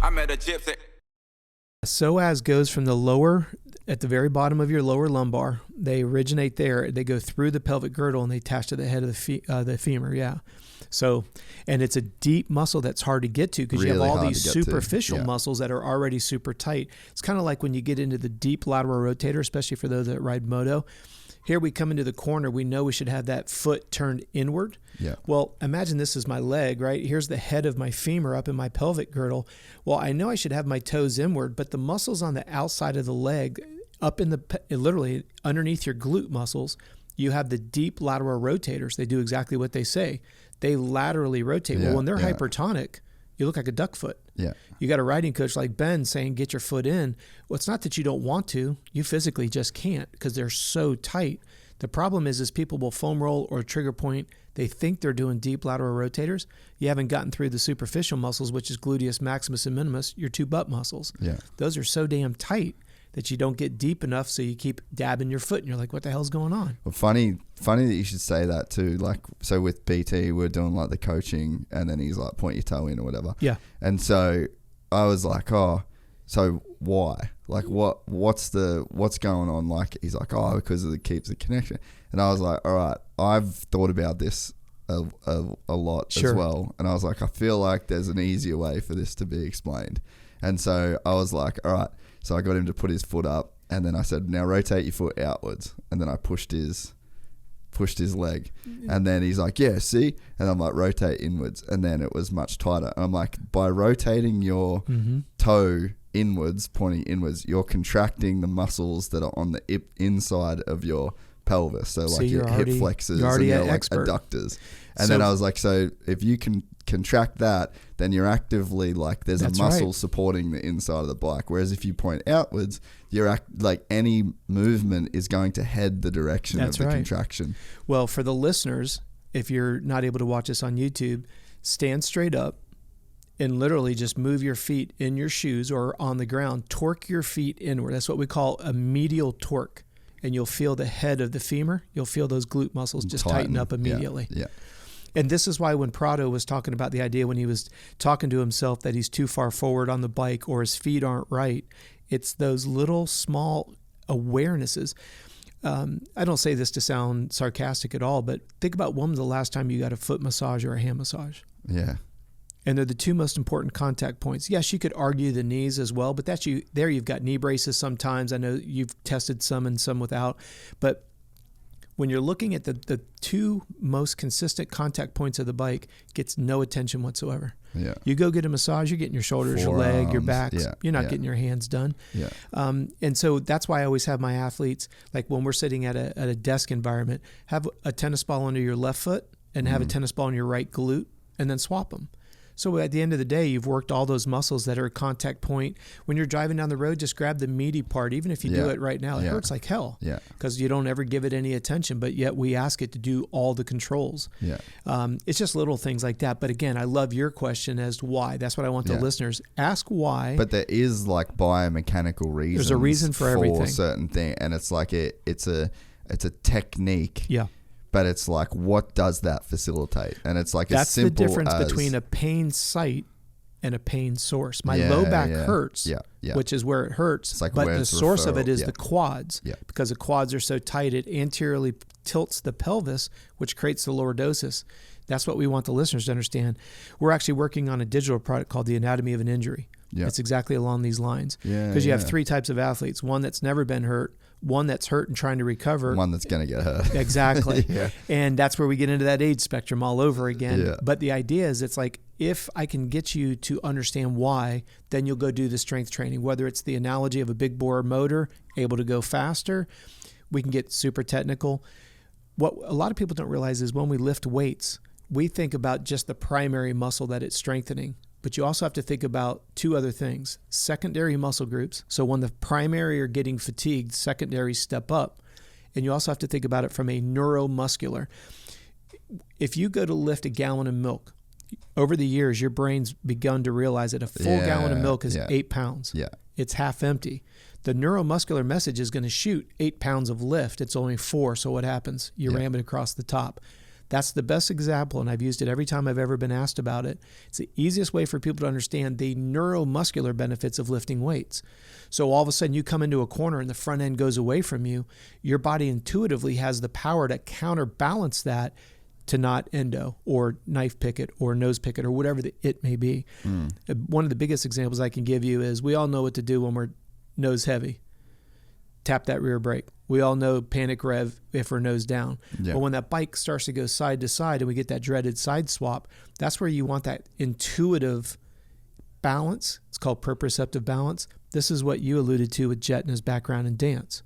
I met a gypsy. Psoas goes from the lower, at the very bottom of your lower lumbar. They originate there. They go through the pelvic girdle and they attach to the head of the femur. Yeah. So, and it's a deep muscle that's hard to get to because you have all these superficial muscles that are already super tight. It's kind of like when you get into the deep lateral rotator, especially for those that ride moto. Here we come into the corner. We know we should have that foot turned inward. Yeah. Well, imagine this is my leg, right? Here's the head of my femur up in my pelvic girdle. Well, I know I should have my toes inward, but the muscles on the outside of the leg, up in the, literally underneath your glute muscles, you have the deep lateral rotators. They do exactly what they say. They laterally rotate. Well, when they're hypertonic, you look like a duck foot. Yeah. You got a riding coach like Ben saying, get your foot in. Well, it's not that you don't want to. You physically just can't because they're so tight. The problem is people will foam roll or trigger point. They think they're doing deep lateral rotators. You haven't gotten through the superficial muscles, which is gluteus maximus and minimus, your two butt muscles. Yeah. Those are so damn tight that you don't get deep enough, so you keep dabbing your foot and you're like, what the hell's going on? Well, funny that you should say that too. Like, so with BT, we're doing like the coaching and then he's like, point your toe in or whatever. Yeah. And so I was like, oh, so why? Like, what's going on? Like, he's like, oh, because it keeps the connection. And I was like, all right, I've thought about this a lot as well. And I was like, I feel like there's an easier way for this to be explained. And so I was like, all right. So I got him to put his foot up and then I said, now rotate your foot outwards. And then I pushed his leg. And then he's like, yeah, see? And I'm like, rotate inwards. And then it was much tighter. And I'm like, by rotating your toe inwards, pointing inwards, you're contracting the muscles that are on the inside of your pelvis. So like your hip flexors and your like adductors. And then I was like, so if you can contract that, then you're actively like there's a muscle supporting the inside of the bike. Whereas if you point outwards, you're like any movement is going to head the direction of the contraction. Well, for the listeners, if you're not able to watch this on YouTube, stand straight up and literally just move your feet in your shoes or on the ground. Torque your feet inward. That's what we call a medial torque. And you'll feel the head of the femur. You'll feel those glute muscles just tighten up immediately. Yeah. And this is why when Prado was talking about the idea when he was talking to himself that he's too far forward on the bike or his feet aren't right, it's those little small awarenesses. I don't say this to sound sarcastic at all, but think about when was the last time you got a foot massage or a hand massage? Yeah. And they're the two most important contact points. Yes, you could argue the knees as well, but that's there you've got knee braces sometimes. I know you've tested some and some without. But when you're looking at the two most consistent contact points of the bike, gets no attention whatsoever. Yeah. You go get a massage, you're getting your shoulders, your leg, your back. Yeah. You're not getting your hands done. Yeah. And so that's why I always have my athletes, like when we're sitting at a desk environment, have a tennis ball under your left foot and have a tennis ball on your right glute and then swap them. So at the end of the day, you've worked all those muscles that are a contact point. When you're driving down the road, just grab the meaty part. Even if you do it right now, it hurts like hell because you don't ever give it any attention, but yet we ask it to do all the controls. Yeah. It's just little things like that. But again, I love your question as to why. That's what I want the listeners. Ask why. But there is like biomechanical reasons. There's a reason for everything. For certain thing. And it's like it's a technique. Yeah. But it's like, what does that facilitate? And it's like that's as simple the difference as between a pain site and a pain source. My low back hurts, which is where it hurts, like but the source of it is the quads because the quads are so tight, it anteriorly tilts the pelvis, which creates the lordosis. That's what we want the listeners to understand. We're actually working on a digital product called The Anatomy of an Injury. Yeah. It's exactly along these lines because you have three types of athletes, one that's never been hurt, one that's hurt and trying to recover. One that's going to get hurt. Exactly. And that's where we get into that age spectrum all over again. Yeah. But the idea is it's like, if I can get you to understand why, then you'll go do the strength training, whether it's the analogy of a big bore motor, able to go faster. We can get super technical. What a lot of people don't realize is when we lift weights, we think about just the primary muscle that it's strengthening. But you also have to think about two other things. Secondary muscle groups. So when the primary are getting fatigued, secondary step up. And you also have to think about it from a neuromuscular. If you go to lift a gallon of milk, over the years, your brain's begun to realize that a full gallon of milk is 8 pounds. Yeah. It's half empty. The neuromuscular message is going to shoot 8 pounds of lift. It's only 4. So what happens? You ram it across the top. That's the best example, and I've used it every time I've ever been asked about it. It's the easiest way for people to understand the neuromuscular benefits of lifting weights. So all of a sudden you come into a corner and the front end goes away from you. Your body intuitively has the power to counterbalance that to not endo or knife pick it or nose pick it or whatever it may be. One of the biggest examples I can give you is we all know what to do when we're nose heavy. Tap that rear brake. We all know panic rev if we're nose down. Yeah. But when that bike starts to go side to side and we get that dreaded side swap, that's where you want that intuitive balance. It's called proprioceptive balance. This is what you alluded to with Jet and his background in dance.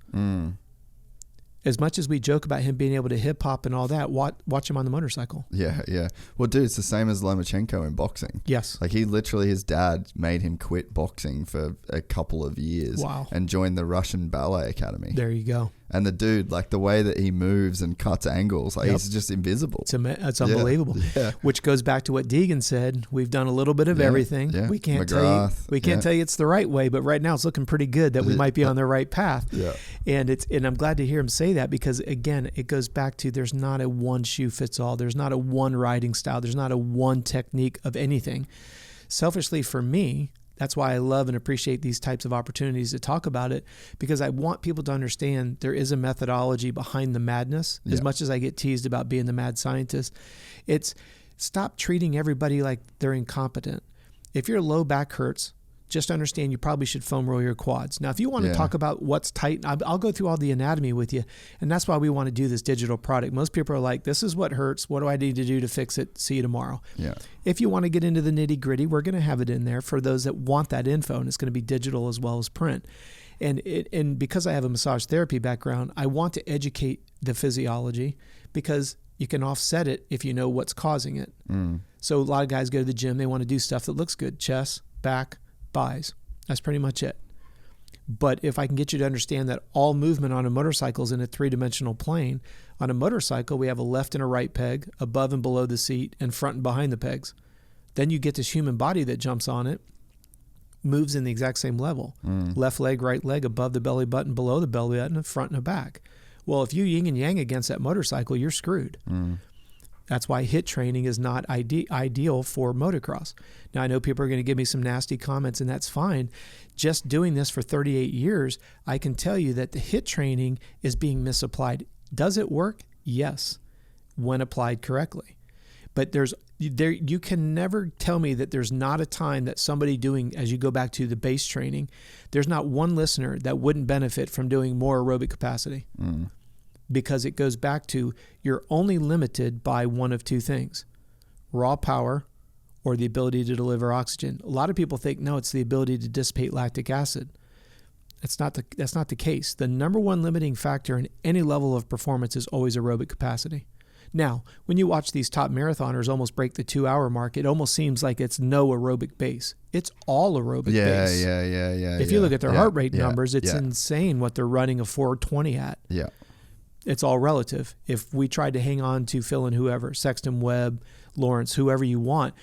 As much as we joke about him being able to hip hop and all that, watch him on the motorcycle. Yeah, yeah. Well, dude, it's the same as Lomachenko in boxing. Yes. Like his dad made him quit boxing for a couple of years. Wow. And joined the Russian Ballet Academy. There you go. And the dude, like the way that he moves and cuts angles, like he's just invisible. It's unbelievable. Yeah. Which goes back to what Deegan said. We've done a little bit of everything. Yeah. We can't tell you it's the right way, but right now it's looking pretty good that we might be on the right path. Yeah. And I'm glad to hear him say that because again, it goes back to there's not a one shoe fits all. There's not a one riding style. There's not a one technique of anything. Selfishly for me, that's why I love and appreciate these types of opportunities to talk about it, because I want people to understand there is a methodology behind the madness. As much as I get teased about being the mad scientist, it's stop treating everybody like they're incompetent. If your low back hurts, just understand you probably should foam roll your quads. Now, if you want to talk about what's tight, I'll go through all the anatomy with you. And that's why we want to do this digital product. Most people are like, this is what hurts. What do I need to do to fix it? See you tomorrow. Yeah. If you want to get into the nitty gritty, we're going to have it in there for those that want that info. And it's going to be digital as well as print. And because I have a massage therapy background, I want to educate the physiology because you can offset it if you know what's causing it. So a lot of guys go to the gym. They want to do stuff that looks good. Chest, back, buys. That's pretty much it. But if I can get you to understand that all movement on a motorcycle is in a three-dimensional plane, on a motorcycle we have a left and a right peg, above and below the seat, and front and behind the pegs. Then you get this human body that jumps on it, moves in the exact same level. Left leg, right leg, above the belly button, below the belly button, front and a back. Well, if you yin and yang against that motorcycle, you're screwed. That's why HIIT training is not ideal for motocross. Now, I know people are going to give me some nasty comments, and that's fine. Just doing this for 38 years, I can tell you that the HIIT training is being misapplied. Does it work? Yes, when applied correctly. But you can never tell me that there's not a time that somebody doing, as you go back to the base training, there's not one listener that wouldn't benefit from doing more aerobic capacity. Because it goes back to you're only limited by one of two things, raw power or the ability to deliver oxygen. A lot of people think, no, it's the ability to dissipate lactic acid. That's not the case. The number one limiting factor in any level of performance is always aerobic capacity. Now, when you watch these top marathoners almost break the 2-hour mark, it almost seems like it's no aerobic base. It's all aerobic base. Yeah. If you look at their heart rate numbers, it's insane what they're running a 420 at. Yeah. It's all relative. If we tried to hang on to Phil and whoever, Sexton, Webb, Lawrence, whoever you want,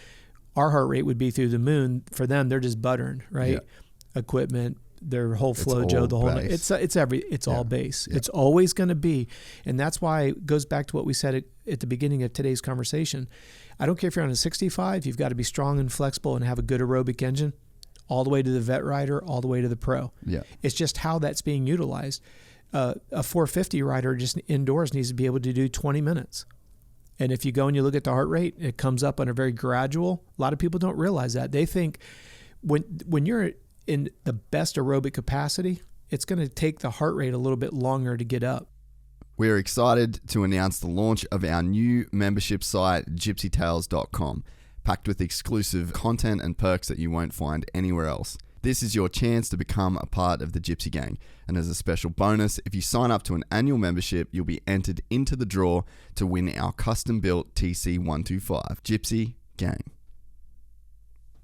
our heart rate would be through the moon. For them, they're just buttering, right? Yeah. Equipment, their whole flojo, the whole base. It's all base. Yeah. It's always going to be, and that's why it goes back to what we said at the beginning of today's conversation. I don't care if you're on a 65, you've got to be strong and flexible and have a good aerobic engine, all the way to the vet rider, all the way to the pro. Yeah. It's just how that's being utilized. A 450 rider just indoors needs to be able to do 20 minutes. And if you go and you look at the heart rate, it comes up on a very gradual. A lot of people don't realize that. They think when you're in the best aerobic capacity, it's going to take the heart rate a little bit longer to get up. We're excited to announce the launch of our new membership site, gypsytales.com, packed with exclusive content and perks that you won't find anywhere else. This is your chance to become a part of the Gypsy Gang. And as a special bonus, if you sign up to an annual membership, you'll be entered into the draw to win our custom-built TC125. Gypsy Gang.